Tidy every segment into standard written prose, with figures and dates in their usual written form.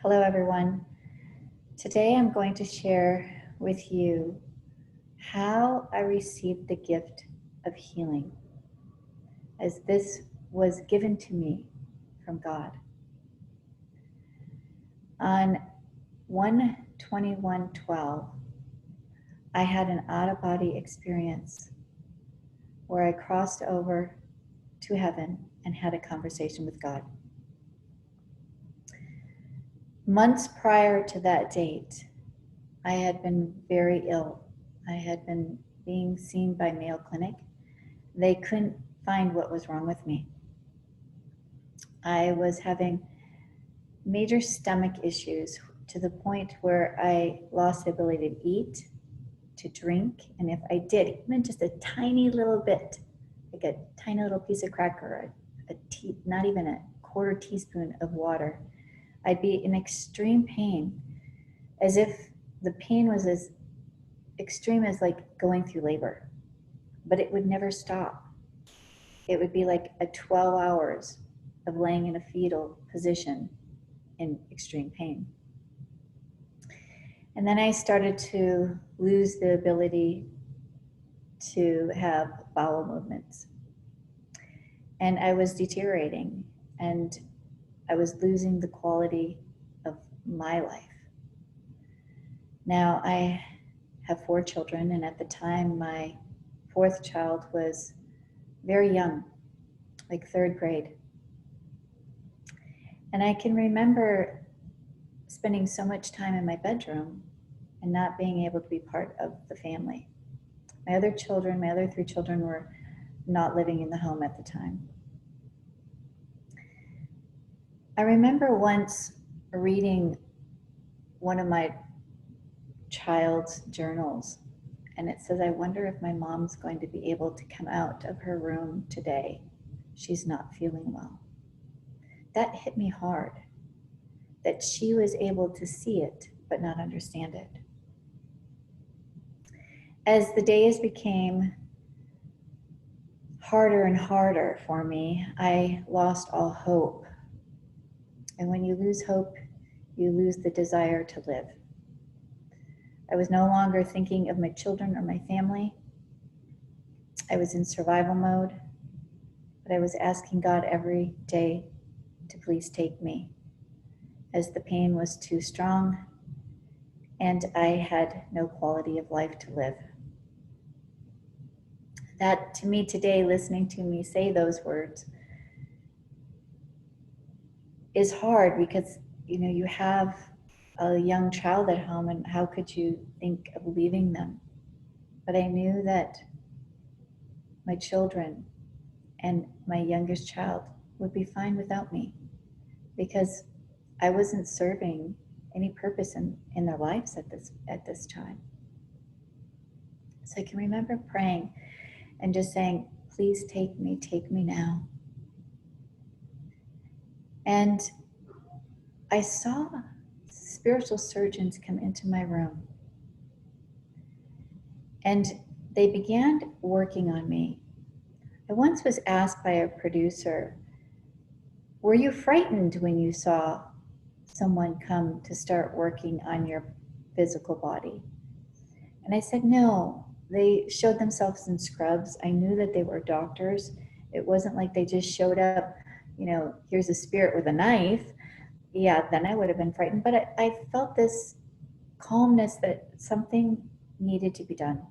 Hello, everyone. Today I'm going to share with you how I received the gift of healing, as this was given to me from God. On 1/21/12, I had an out-of-body experience where I crossed over to heaven and had a conversation with God. Months prior to that date, I had been very ill. I had been being seen by Mayo Clinic. They couldn't find what was wrong with me. I was having major stomach issues to the point where I lost the ability to eat, to drink, and if I did, even just a tiny little bit, like a tiny little piece of cracker, not even a quarter teaspoon of water, I'd be in extreme pain, as if the pain was as extreme as like going through labor, but it would never stop. It would be like a 12 hours of laying in a fetal position in extreme pain. And then I started to lose the ability to have bowel movements. And I was deteriorating, and I was losing the quality of my life. Now I have 4 children, and at the time my 4th child was very young, like 3rd grade. And I can remember spending so much time in my bedroom and not being able to be part of the family. My other 3 children were not living in the home at the time. I remember once reading one of my child's journals, and it says, "I wonder if my mom's going to be able to come out of her room today. She's not feeling well." That hit me hard, that she was able to see it but not understand it. As the days became harder and harder for me, I lost all hope. And when you lose hope, you lose the desire to live. I was no longer thinking of my children or my family. I was in survival mode, but I was asking God every day to please take me, as the pain was too strong and I had no quality of life to live. That, to me today, listening to me say those words, is hard because you have a young child at home, and how could you think of leaving them? But I knew that my children and my youngest child would be fine without me, because I wasn't serving any purpose in their lives at this time. So I can remember praying and just saying, "Please take me now." And I saw spiritual surgeons come into my room, and they began working on me. I once was asked by a producer, "Were you frightened when you saw someone come to start working on your physical body?" And I said, "No." They showed themselves in scrubs. I knew that they were doctors. It wasn't like they just showed up, "Here's a spirit with a knife." Yeah, then I would have been frightened. But I felt this calmness that something needed to be done.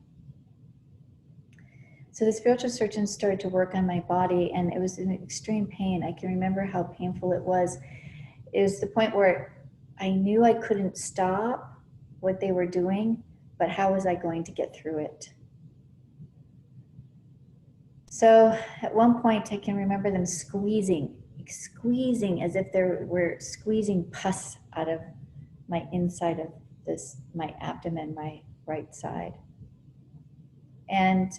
So the spiritual surgeons started to work on my body, and it was in extreme pain. I can remember how painful it was. It was the point where I knew I couldn't stop what they were doing, but how was I going to get through it? So at one point, I can remember them squeezing as if they were squeezing pus out of my inside of my abdomen, my right side. And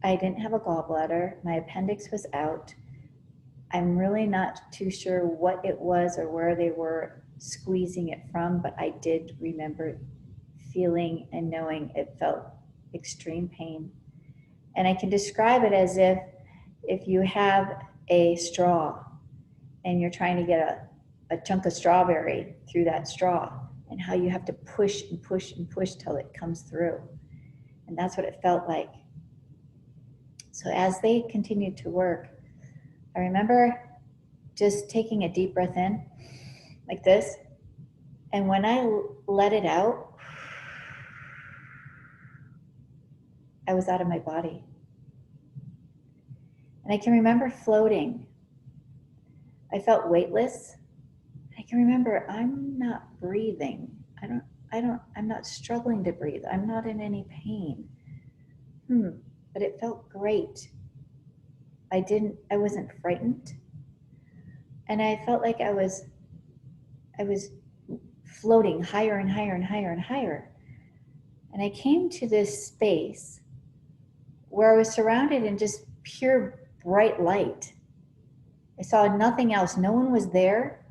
I didn't have a gallbladder. My appendix was out. I'm really not too sure what it was or where they were squeezing it from, but I did remember feeling and knowing it felt extreme pain. And I can describe it as if you have a straw and you're trying to get a chunk of strawberry through that straw, and how you have to push and push and push till it comes through. And that's what it felt like. So as they continued to work, I remember just taking a deep breath in like this. And when I let it out, I was out of my body. And I can remember floating. I felt weightless. I can remember I'm not breathing. I'm not struggling to breathe. I'm not in any pain. But it felt great. I wasn't frightened. And I felt like I was floating higher and higher and higher and higher. And I came to this space where I was surrounded in just pure bright light. I saw nothing else. No one was there.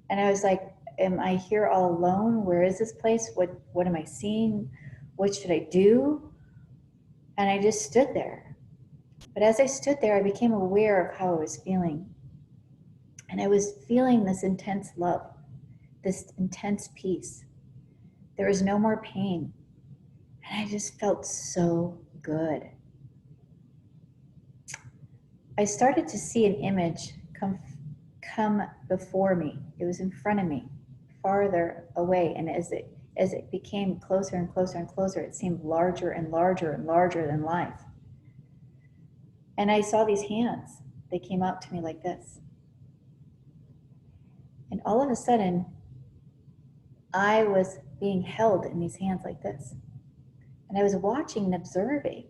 And I was like, am I here all alone? Where is this place? What am I seeing? What should I do? And I just stood there. But as I stood there, I became aware of how I was feeling. And I was feeling this intense love, this intense peace. There was no more pain. And I just felt so good. I started to see an image come before me. It was in front of me, farther away. And as it became closer and closer and closer, it seemed larger and larger and larger than life. And I saw these hands. They came out to me like this. And all of a sudden, I was being held in these hands like this. And I was watching and observing.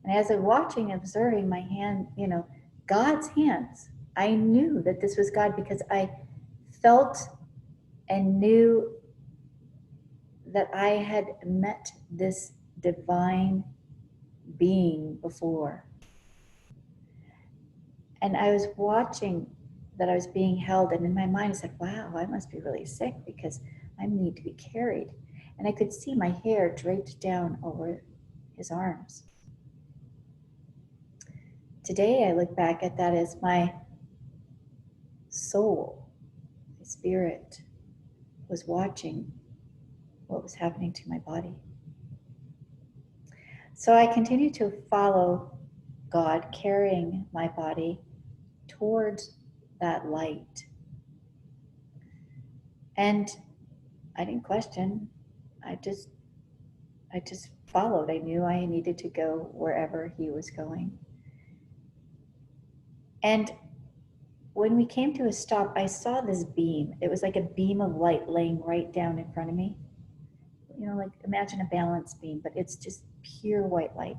And as I was watching and observing my hand, God's hands, I knew that this was God because I felt and knew that I had met this divine being before. And I was watching that I was being held, and in my mind I said, wow, I must be really sick because I need to be carried. And I could see my hair draped down over his arms. Today I look back at that as my soul, my spirit, was watching what was happening to my body. So I continued to follow God, carrying my body towards that light. And I didn't question. I just followed. I knew I needed to go wherever he was going. And when we came to a stop, I saw this beam. It was like a beam of light laying right down in front of me. Like imagine a balance beam, but it's just pure white light.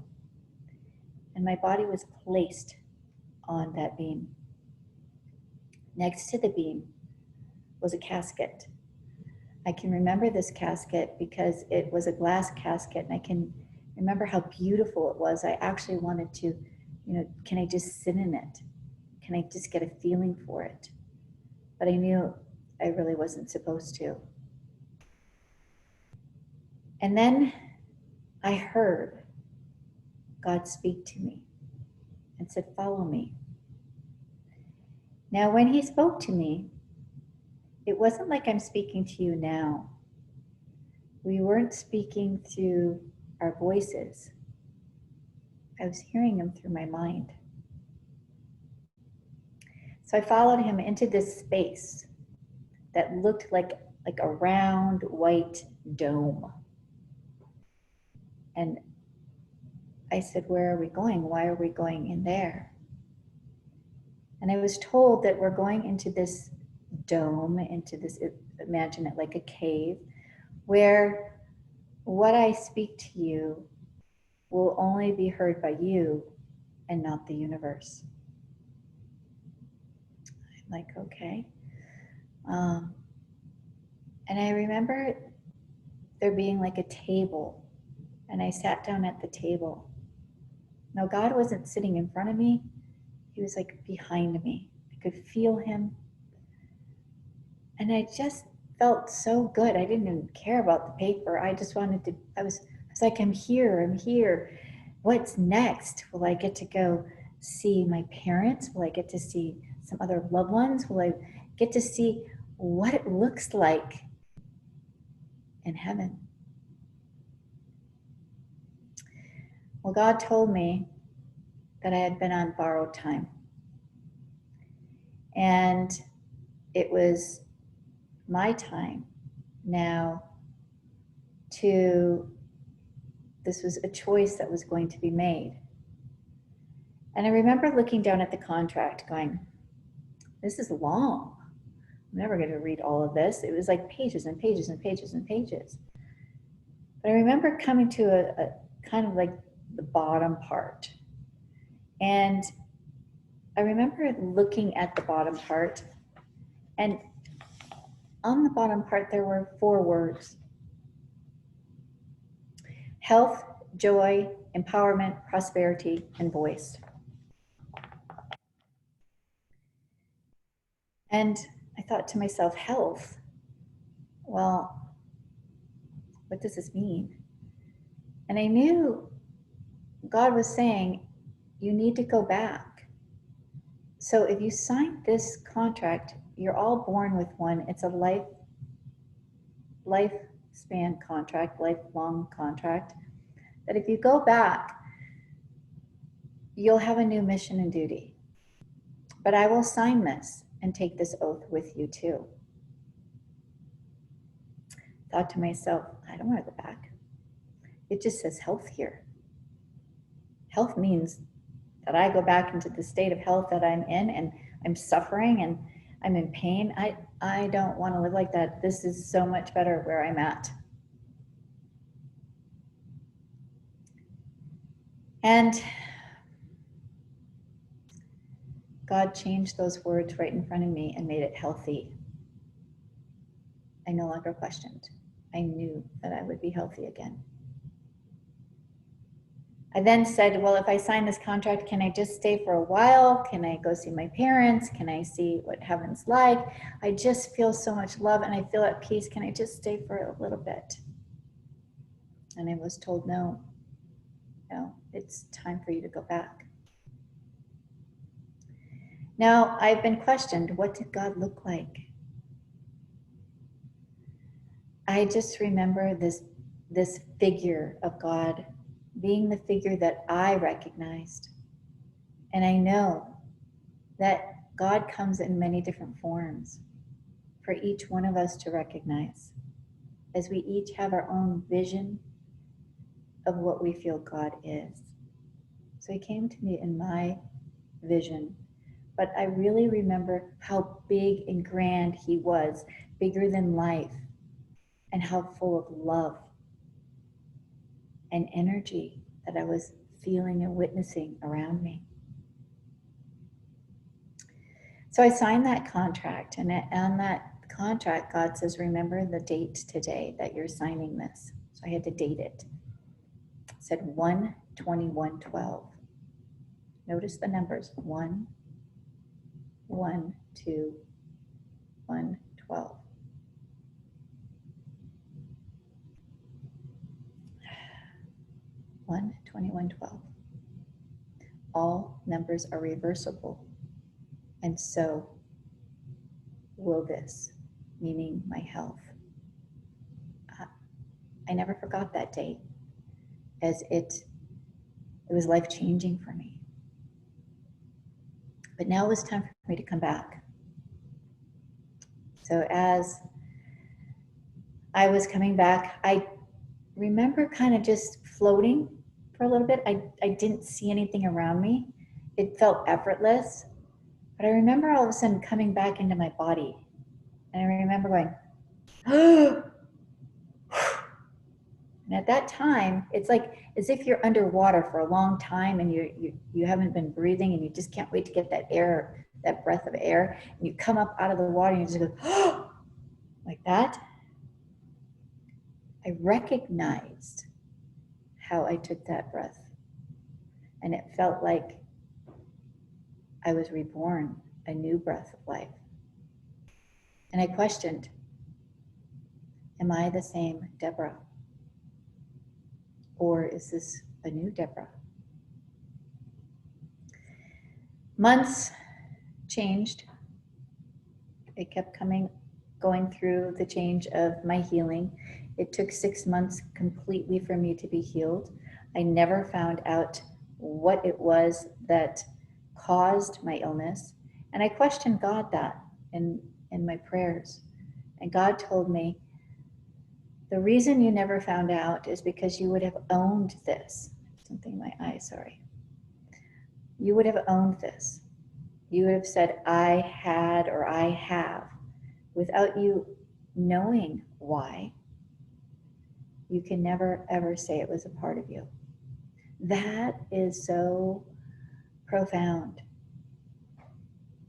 And my body was placed on that beam. Next to the beam was a casket. I can remember this casket because it was a glass casket, and I can remember how beautiful it was. I actually wanted to, can I just sit in it? Can I just get a feeling for it? But I knew I really wasn't supposed to. And then I heard God speak to me and said, follow me. Now, when he spoke to me, it wasn't like I'm speaking to you now. We weren't speaking through our voices. I was hearing him through my mind. So I followed him into this space that looked like a round white dome. And I said, where are we going? Why are we going in there? And I was told that we're going into this dome, into this, imagine it like a cave, where what I speak to you will only be heard by you and not the universe. I'm like, okay. And I remember there being like a table, and I sat down at the table. Now, God wasn't sitting in front of me. He was like behind me. I could feel him. And I just felt so good. I didn't even care about the paper. I just wanted to, I was like, I'm here. What's next? Will I get to go see my parents? Will I get to see some other loved ones? Will I get to see what it looks like in heaven? Well, God told me that I had been on borrowed time. And it was my time now this was a choice that was going to be made. And I remember looking down at the contract going, this is long. I'm never going to read all of this. It was like pages and pages and pages and pages. But I remember coming to a kind of like the bottom part. And I remember looking at the bottom part, and on the bottom part, there were 4 words: health, joy, empowerment, prosperity, and voice. And I thought to myself, health? Well, what does this mean? And I knew God was saying, you need to go back. So if you sign this contract, you're all born with one. It's a lifespan contract, lifelong contract, that if you go back, you'll have a new mission and duty. But I will sign this and take this oath with you too. Thought to myself, I don't want to go back. It just says health here. Health means that I go back into the state of health that I'm in, and I'm suffering and I'm in pain. I don't want to live like that. This is so much better where I'm at. And God changed those words right in front of me and made it healthy. I no longer questioned. I knew that I would be healthy again. I then said, well, if I sign this contract, can I just stay for a while? Can I go see my parents? Can I see what heaven's like? I just feel so much love and I feel at peace. Can I just stay for a little bit? And I was told, no, it's time for you to go back. Now, I've been questioned, what did God look like? I just remember this figure of God being the figure that I recognized. And I know that God comes in many different forms for each one of us to recognize, as we each have our own vision of what we feel God is. So he came to me in my vision, but I really remember how big and grand he was, bigger than life, and how full of love and energy that I was feeling and witnessing around me. So I signed that contract, and on that contract, God says, remember the date today that you're signing this. So I had to date it. It said 1/21/12. Notice the numbers: 1, 1, 2, 1, 12. One, 21, 12. All numbers are reversible, and so will this, meaning my health. I never forgot that date, as it was life-changing for me. But now it was time for me to come back. So as I was coming back, I remember kind of just floating for a little bit. I didn't see anything around me. It felt effortless. But I remember all of a sudden coming back into my body. And I remember going, oh. And at that time, it's like as if you're underwater for a long time and you haven't been breathing and you just can't wait to get that air, that breath of air. And you come up out of the water and you just go, oh, like that. I recognized how I took that breath. And it felt like I was reborn, a new breath of life. And I questioned, am I the same Debra? Or is this a new Debra? Months changed. It kept going through the change of my healing. It took 6 months completely for me to be healed. I never found out what it was that caused my illness. And I questioned God that in my prayers. And God told me, the reason you never found out is because you would have owned this. Something in my eye, sorry. You would have owned this. You would have said, I had or I have, without you knowing why. You can never ever say it was a part of you. That is so profound.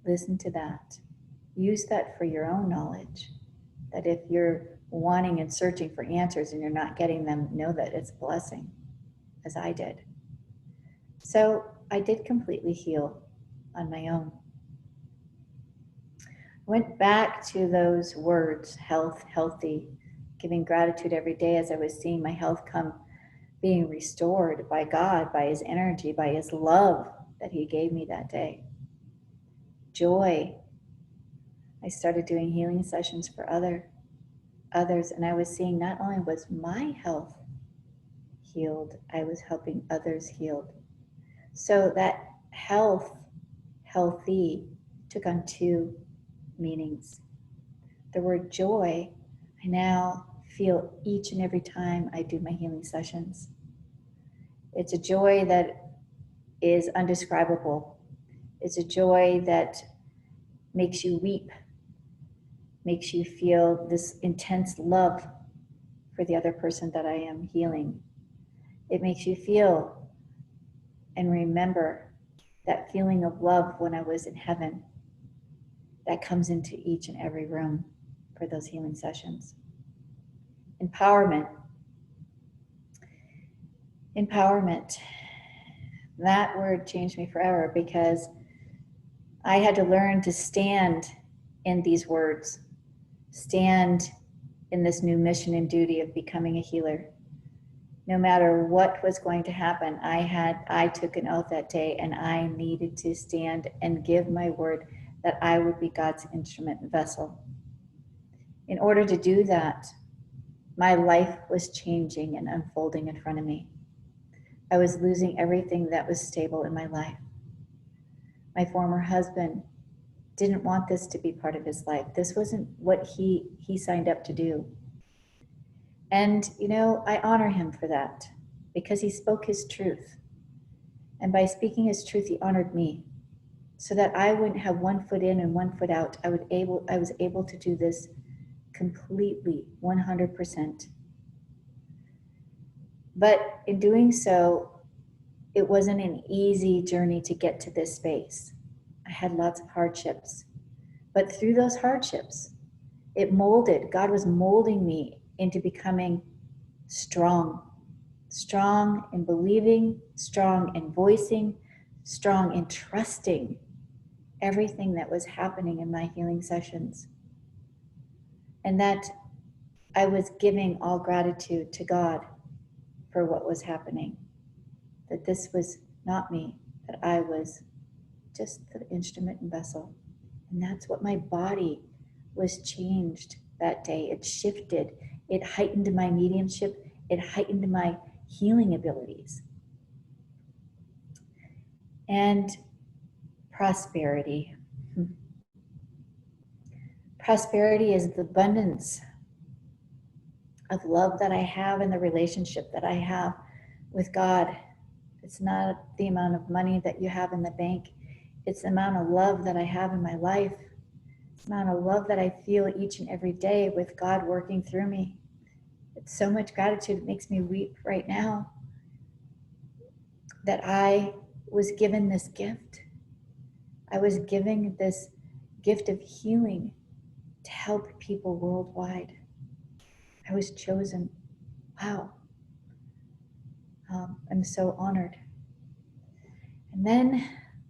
Listen to that. Use that for your own knowledge. That if you're wanting and searching for answers and you're not getting them, know that it's a blessing, as I did. So I did completely heal on my own. Went back to those words, health, healthy, giving gratitude every day as I was seeing my health come, being restored by God, by His energy, by His love that He gave me that day. Joy. I started doing healing sessions for others, and I was seeing not only was my health healed, I was helping others healed. So that health, healthy, took on two meanings. The word joy, I now feel each and every time I do my healing sessions. It's a joy that is undescribable. It's a joy that makes you weep, makes you feel this intense love for the other person that I am healing. It makes you feel and remember that feeling of love when I was in heaven that comes into each and every room for those healing sessions. Empowerment. Empowerment. That word changed me forever because I had to learn to stand in these words, stand in this new mission and duty of becoming a healer. No matter what was going to happen, I took an oath that day, and I needed to stand and give my word that I would be God's instrument and vessel. In order to do that, my life was changing and unfolding in front of me. I was losing everything that was stable in my life. My former husband didn't want this to be part of his life. This wasn't what he signed up to do. And, I honor him for that because he spoke his truth. And by speaking his truth, he honored me so that I wouldn't have one foot in and one foot out. I was able to do this completely, 100%. But in doing so, it wasn't an easy journey to get to this space. I had lots of hardships. But through those hardships, God was molding me into becoming strong in believing, strong in voicing, strong in trusting everything that was happening in my healing sessions. And that I was giving all gratitude to God for what was happening. That this was not me, that I was just the instrument and vessel. And that's what my body was changed that day. It shifted. It heightened my mediumship. It heightened my healing abilities. And prosperity. Prosperity is the abundance of love that I have in the relationship that I have with God. It's not the amount of money that you have in the bank. It's the amount of love that I have in my life. It's the amount of love that I feel each and every day with God working through me. It's so much gratitude. It makes me weep right now that I was given this gift. I was given this gift of healing to help people worldwide. I was chosen. Wow. I'm so honored. And then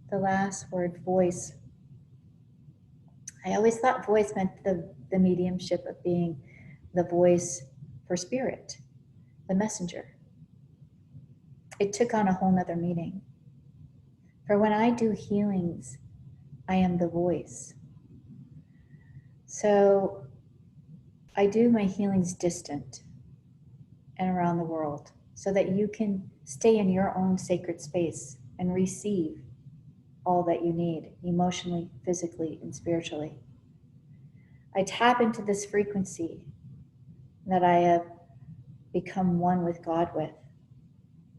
the last word, voice. I always thought voice meant the mediumship of being the voice for spirit, the messenger. It took on a whole nother meaning. For when I do healings, I am the voice. So I do my healings distant and around the world so that you can stay in your own sacred space and receive all that you need emotionally, physically, and spiritually. I tap into this frequency that I have become one with God with.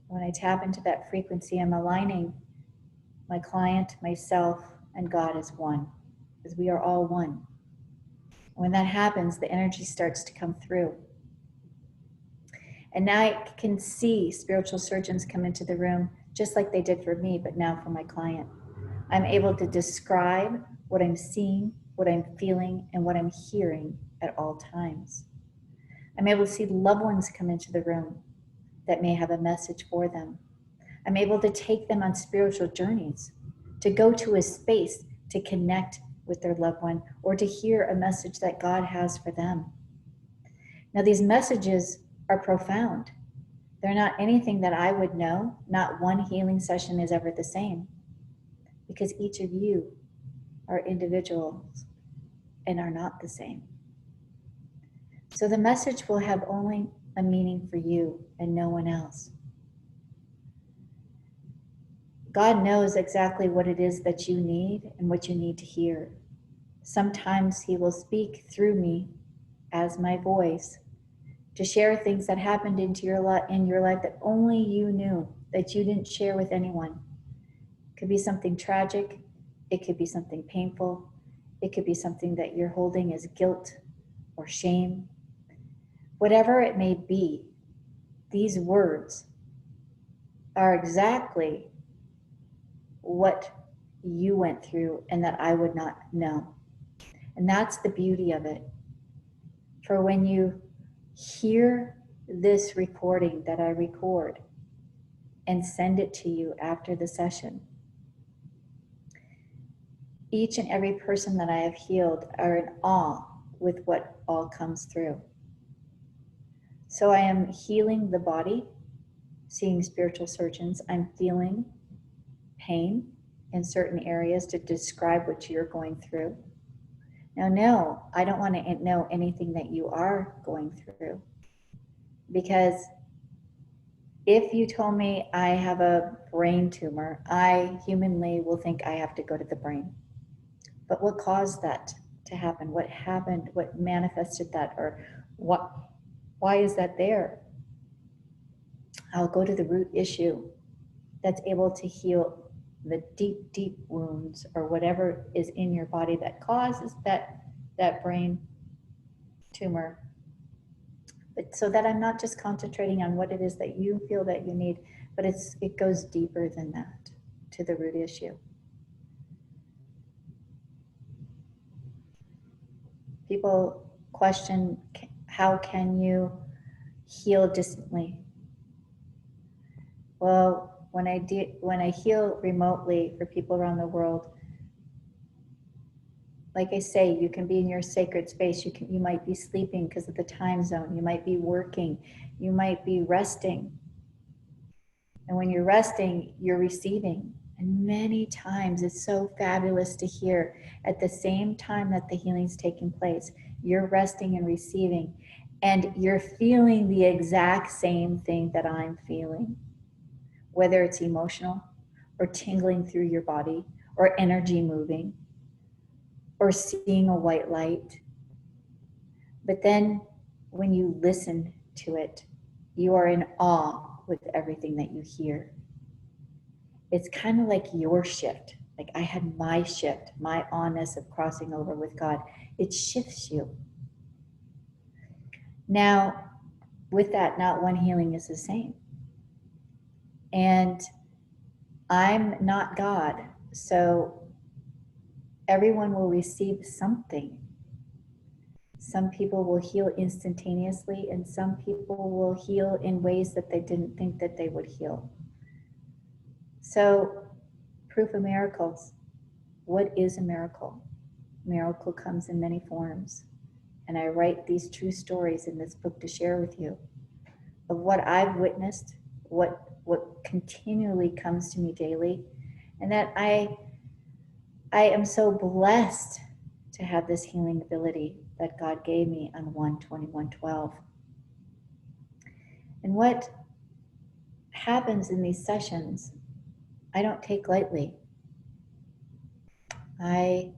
When I tap into that frequency, I'm aligning my client, myself, and God as one, because we are all one. When that happens, the energy starts to come through. And now I can see spiritual surgeons come into the room just like they did for me, but now for my client. I'm able to describe what I'm seeing, what I'm feeling, and what I'm hearing at all times. I'm able to see loved ones come into the room that may have a message for them. I'm able to take them on spiritual journeys, to go to a space to connect with their loved one or to hear a message that God has for them. Now, these messages are profound. They're not anything that I would know. Not one healing session is ever the same, because each of you are individuals and are not the same. So the message will have only a meaning for you and no one else. God knows exactly what it is that you need and what you need to hear. Sometimes He will speak through me as my voice to share things that happened in your life that only you knew, that you didn't share with anyone. It could be something tragic. It could be something painful. It could be something that you're holding as guilt or shame. Whatever it may be, these words are exactly what you went through and that I would not know. And that's the beauty of it. For when you hear this recording that I record and send it to you after the session, each and every person that I have healed are in awe with what all comes through. So I am healing the body, seeing spiritual surgeons. I'm feeling pain in certain areas to describe what you're going through. Now, no, I don't want to know anything that you are going through, because if you told me I have a brain tumor, I humanly will think I have to go to the brain. But what caused that to happen? What happened? What manifested that? Or why is that there? I'll go to the root issue that's able to heal the deep, deep wounds or whatever is in your body that causes that brain tumor. But so that I'm not just concentrating on what it is that you feel that you need, but it goes deeper than that to the root issue. People question, how can you heal distantly? Well, when I heal remotely for people around the world, like I say, you can be in your sacred space. You might be sleeping because of the time zone. You might be working. You might be resting. And when you're resting, you're receiving. And many times it's so fabulous to hear at the same time that the healing's taking place, you're resting and receiving, and you're feeling the exact same thing that I'm feeling, whether it's emotional or tingling through your body or energy moving or seeing a white light. But then when you listen to it, you are in awe with everything that you hear. It's kind of like your shift. Like I had my shift, my awness of crossing over with God. It shifts you. Now, with that, not one healing is the same. And I'm not God, so everyone will receive something. Some people will heal instantaneously, and some people will heal in ways that they didn't think that they would heal. So, proof of miracles. What is a miracle? Miracle comes in many forms. And I write these true stories in this book to share with you of what I've witnessed, what continually comes to me daily, and that I I am so blessed to have this healing ability that God gave me on 1/21/12. And what happens in these sessions, I don't take lightly. I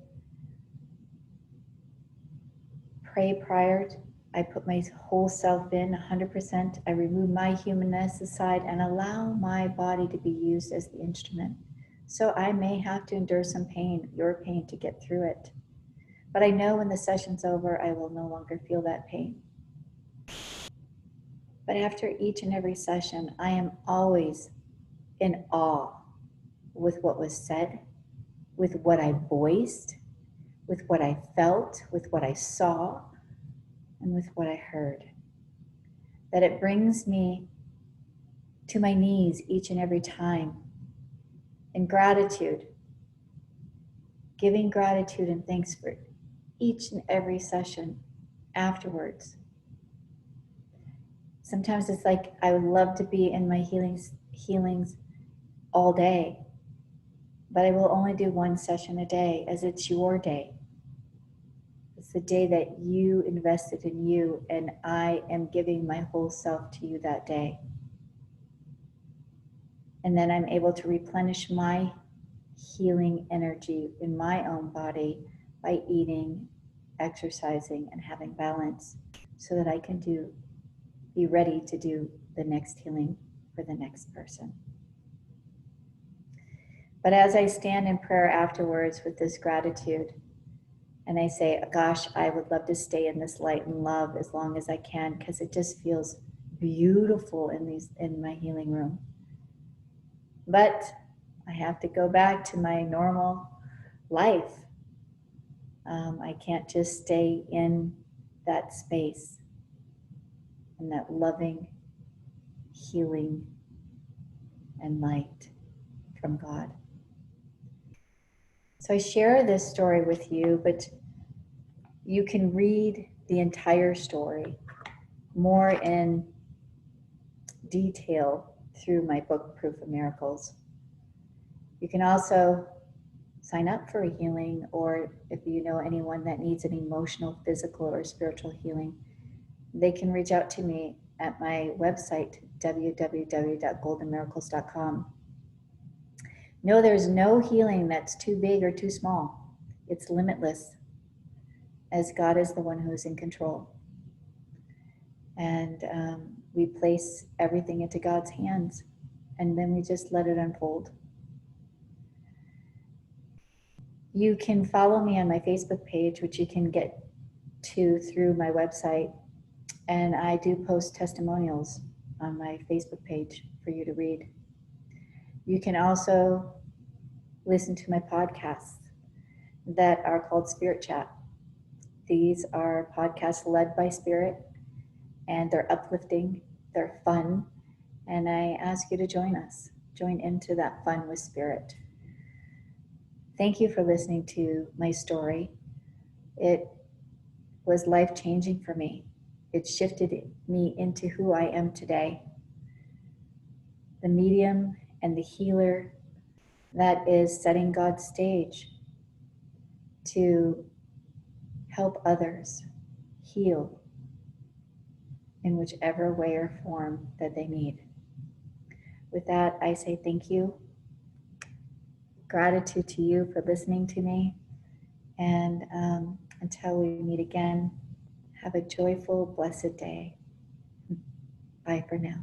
pray prior. I put my whole self in 100%. I remove my humanness aside and allow my body to be used as the instrument. So I may have to endure some pain, your pain, to get through it. But I know when the session's over, I will no longer feel that pain. But after each and every session, I am always in awe with what was said, with what I voiced, with what I felt, with what I saw, and with what I heard. That it brings me to my knees each and every time in gratitude, giving gratitude and thanks for each and every session afterwards. Sometimes it's like I would love to be in my healings all day, but I will only do one session a day, as it's your day. It's the day that you invested in you, and I am giving my whole self to you that day. And then I'm able to replenish my healing energy in my own body by eating, exercising, and having balance, so that I can be ready to do the next healing for the next person. But as I stand in prayer afterwards with this gratitude, and I say, gosh, I would love to stay in this light and love as long as I can, because it just feels beautiful in my healing room. But I have to go back to my normal life. I can't just stay in that space, in that loving, healing, and light from God. So I share this story with you, but you can read the entire story more in detail through my book, Proof of Miracles. You can also sign up for a healing, or if you know anyone that needs an emotional, physical, or spiritual healing, they can reach out to me at my website, www.goldenmiracles.com. No, there's no healing that's too big or too small. It's limitless, as God is the one who is in control. And we place everything into God's hands, and then we just let it unfold. You can follow me on my Facebook page, which you can get to through my website. And I do post testimonials on my Facebook page for you to read. You can also listen to my podcasts that are called Spirit Chat. These are podcasts led by Spirit, and they're uplifting, they're fun, and I ask you to join into that fun with Spirit. Thank you for listening to my story. It was life-changing for me. It shifted me into who I am today. The medium and the healer that is setting God's stage to help others heal in whichever way or form that they need. With that, I say thank you. Gratitude to you for listening to me. And until we meet again, have a joyful, blessed day. Bye for now.